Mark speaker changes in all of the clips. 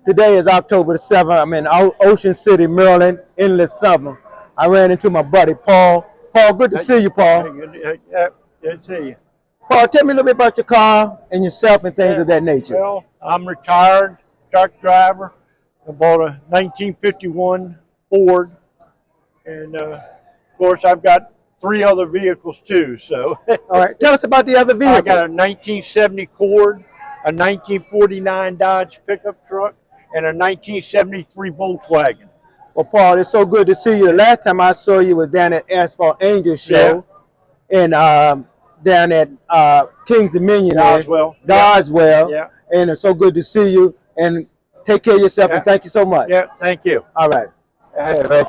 Speaker 1: Today is October the 7th. I'm in Ocean City, Maryland, endless summer. I ran into my buddy, Paul. Paul, good to see you,
Speaker 2: Hey,
Speaker 1: Paul.
Speaker 2: good to see you.
Speaker 1: Paul, tell me a little bit about your car and yourself and things
Speaker 2: Yeah,
Speaker 1: of that nature.
Speaker 2: well, I'm retired truck driver. I bought a 1951 Ford, and of course, I've got three other vehicles too. So
Speaker 1: All right, tell us about the other
Speaker 2: I got
Speaker 1: vehicle.
Speaker 2: a 1970 Cord, a 1949 Dodge pickup truck, and a 1973 Volkswagen.
Speaker 1: Well, Paul, it's so good to see you. The last time I saw you was down at Asphalt Angel
Speaker 2: Yeah,
Speaker 1: Show and down at King's Dominion there,
Speaker 2: Roswell. Yeah,
Speaker 1: Doswell.
Speaker 2: yeah,
Speaker 1: And it's so good to see you. And take care of yourself and
Speaker 2: yeah,
Speaker 1: thank you so much.
Speaker 2: yeah. Thank you.
Speaker 1: All right.
Speaker 2: Hey, man.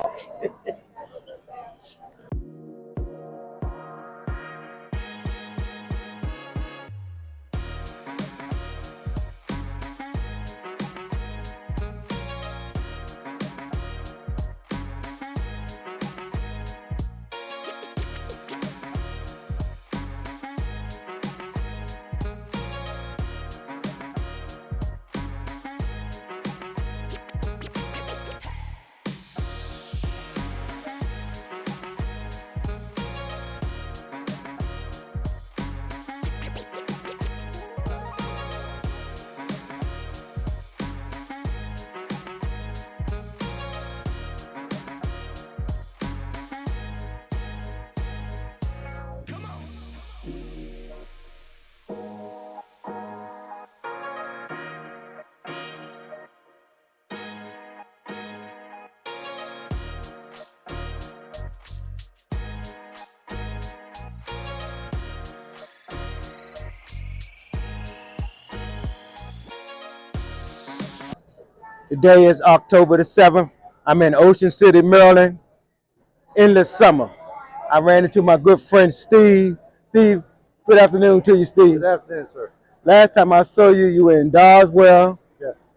Speaker 1: Today is October the 7th. I'm in Ocean City, Maryland, endless summer. I ran into my good friend Steve. Steve, good afternoon to you, Steve.
Speaker 3: Good afternoon, sir.
Speaker 1: Last time I saw you, you were in Doswell.
Speaker 3: Yes,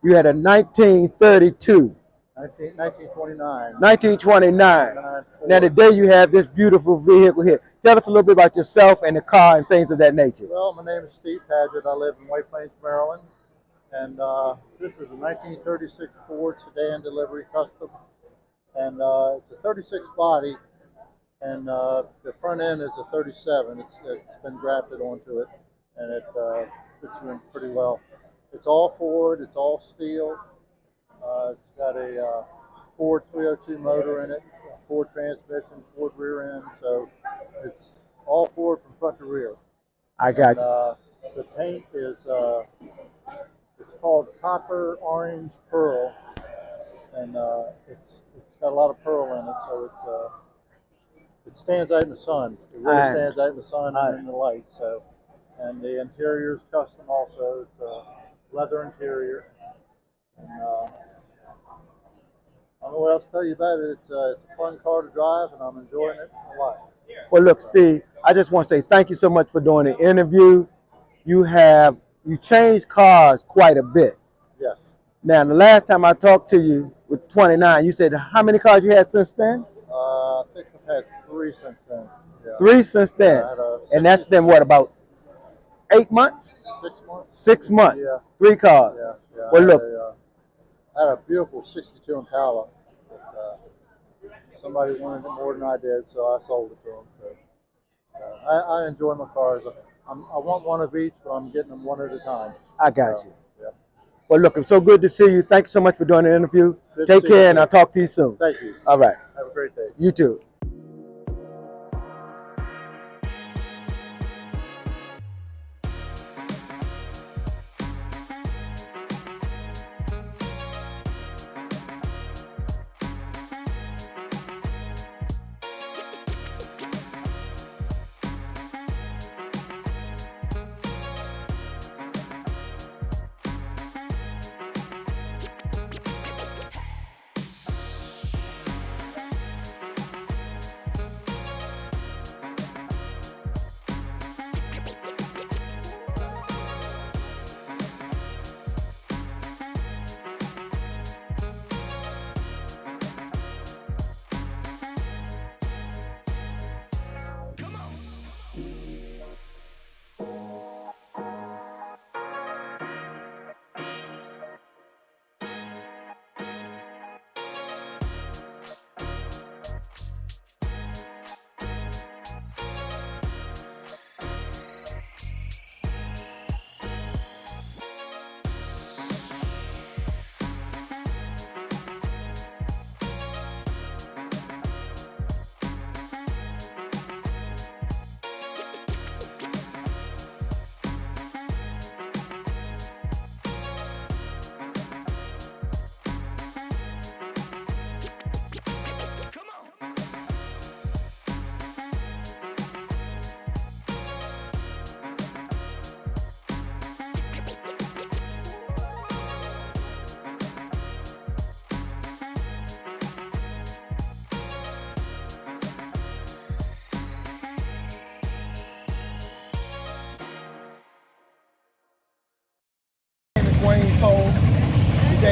Speaker 1: You had a 1932,
Speaker 3: 1929.
Speaker 1: 1929.
Speaker 3: 29
Speaker 1: Now
Speaker 3: Ford.
Speaker 1: today you have this beautiful vehicle here. Tell us a little bit about yourself and the car and things of that nature.
Speaker 3: Well, my name is Steve Padgett. I live in White Plains, Maryland. And this is a 1936 Ford sedan delivery custom. And it's a 36 body. And the front end is a 37. It's been grafted onto it. And it fits you in pretty well. It's all Ford. It's all steel. It's got a Ford 302 motor in it, a Ford transmission, Ford rear end. So it's all Ford from front to rear.
Speaker 1: I got
Speaker 3: And,
Speaker 1: you.
Speaker 3: the paint is it's called Copper Orange Pearl, and it's got a lot of pearl in it, so it stands out in the sun. It really
Speaker 1: Alright.
Speaker 3: stands out in the sun
Speaker 1: Alright.
Speaker 3: and in the light. So, and the interior is custom also. It's a leather interior. And, I don't know what else to tell you about it. It's a fun car to drive, and I'm enjoying it a lot.
Speaker 1: Well, look, Steve, I just want to say thank you so much for doing the interview. You changed cars quite a bit.
Speaker 3: Yes.
Speaker 1: Now, the last time I talked to you with 29, you said how many cars you had since then?
Speaker 3: I think I've had three since then. Yeah.
Speaker 1: 3 since then.
Speaker 3: I had a
Speaker 1: And that's been what, about 8 months?
Speaker 3: 6 months.
Speaker 1: 6 months.
Speaker 3: Yeah.
Speaker 1: 3 cars.
Speaker 3: Yeah.
Speaker 1: Well, look.
Speaker 3: I had a beautiful 62 Impala, but somebody wanted it more than I did, so I sold it to them. So I enjoy my cars. I want one of each, but I'm getting them one at a time.
Speaker 1: I got
Speaker 3: So,
Speaker 1: you.
Speaker 3: yeah.
Speaker 1: Well, look, it's so good to see you. Thanks so much for doing the interview.
Speaker 3: Good to
Speaker 1: Take
Speaker 3: see you,
Speaker 1: care, and
Speaker 3: too.
Speaker 1: I'll talk to you soon.
Speaker 3: Thank you.
Speaker 1: All right.
Speaker 3: Have a great day.
Speaker 1: You too.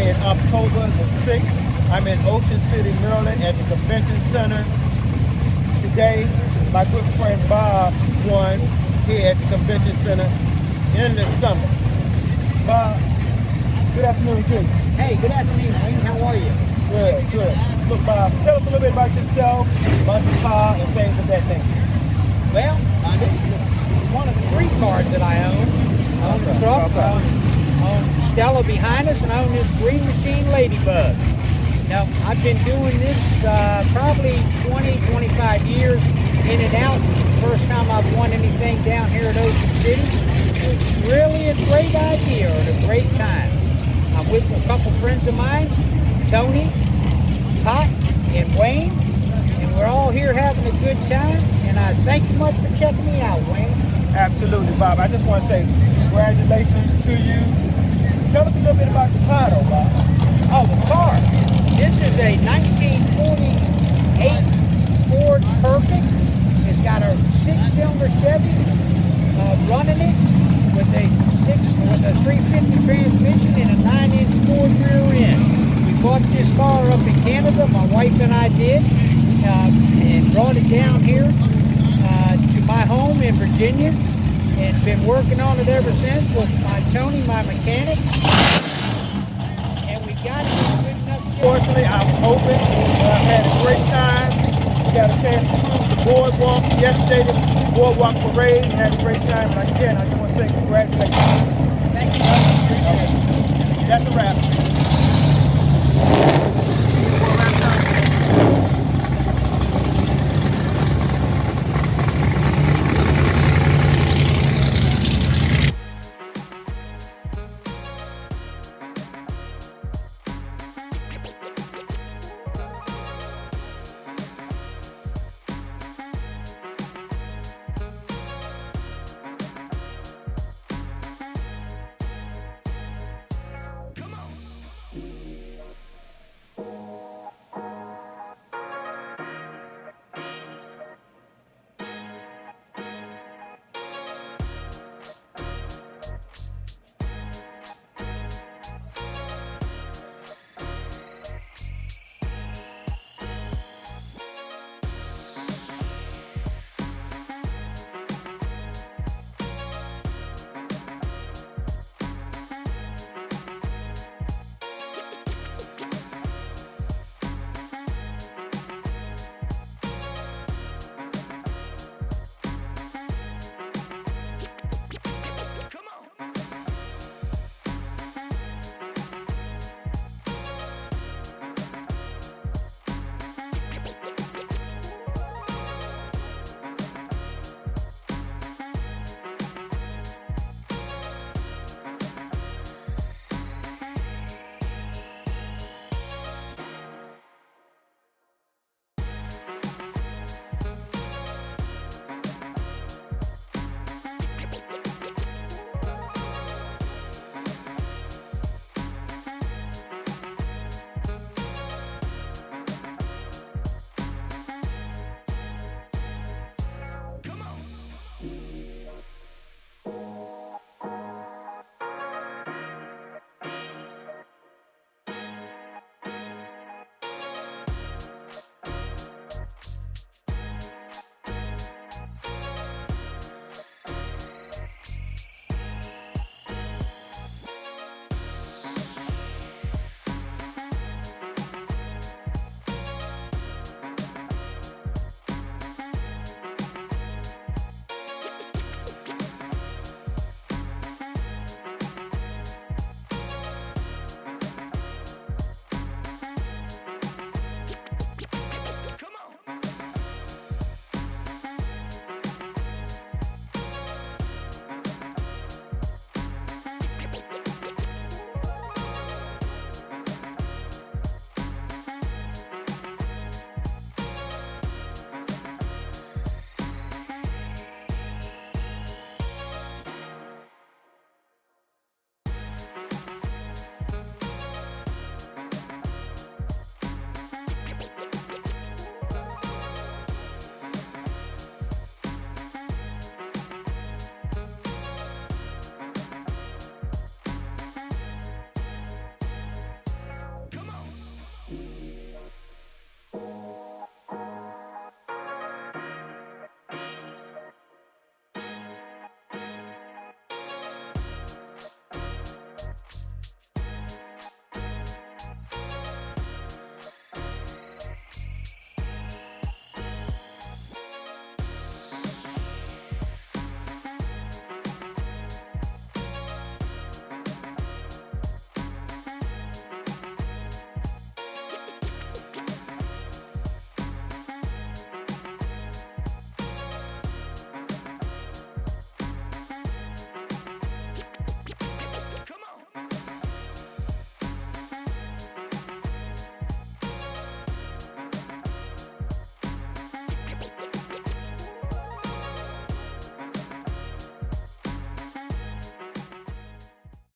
Speaker 1: saying October the 6th. I'm in Ocean City, Maryland at the convention center. Today, my good friend Bob won here at the convention center in the summer. Bob, good afternoon to you.
Speaker 4: Hey, good afternoon, Wayne. How are you?
Speaker 1: Good, good. Look, Bob, tell us a little bit about yourself, about your car, and things of that nature.
Speaker 4: Well, this is one of the 3 cars that I own. I own the truck, I own Stella behind us, and I own this Green Machine Ladybug. Now, I've been doing this probably 20, 25 years, in and out. First time I've won anything down here at Ocean City. It was really a great idea, or a great time. I'm with a couple friends of mine, Tony, Pot, and Wayne, and we're all here having a good time, and I thank you much for checking me out, Wayne.
Speaker 1: Absolutely, Bob. I just want to say congratulations to you. Tell us a little bit about the car, though, Bob.
Speaker 4: Oh, the car. This is a 1948 Ford Perfect. It's got a 6-cylinder Chevy running it with a 350 transmission and a 9-inch Ford rear end. We bought this car up in Canada, my wife and I did, and brought it down here to my home in Virginia, and been working on it ever since with Tony, my mechanic, and we got it in good enough shape.
Speaker 1: Fortunately, I'm hoping I've had a great time. We got a chance to cruise the boardwalk yesterday, the boardwalk parade, had a great time, and again, I just want to say congratulations.
Speaker 4: Thank you, brother. Appreciate it.
Speaker 1: That's a wrap.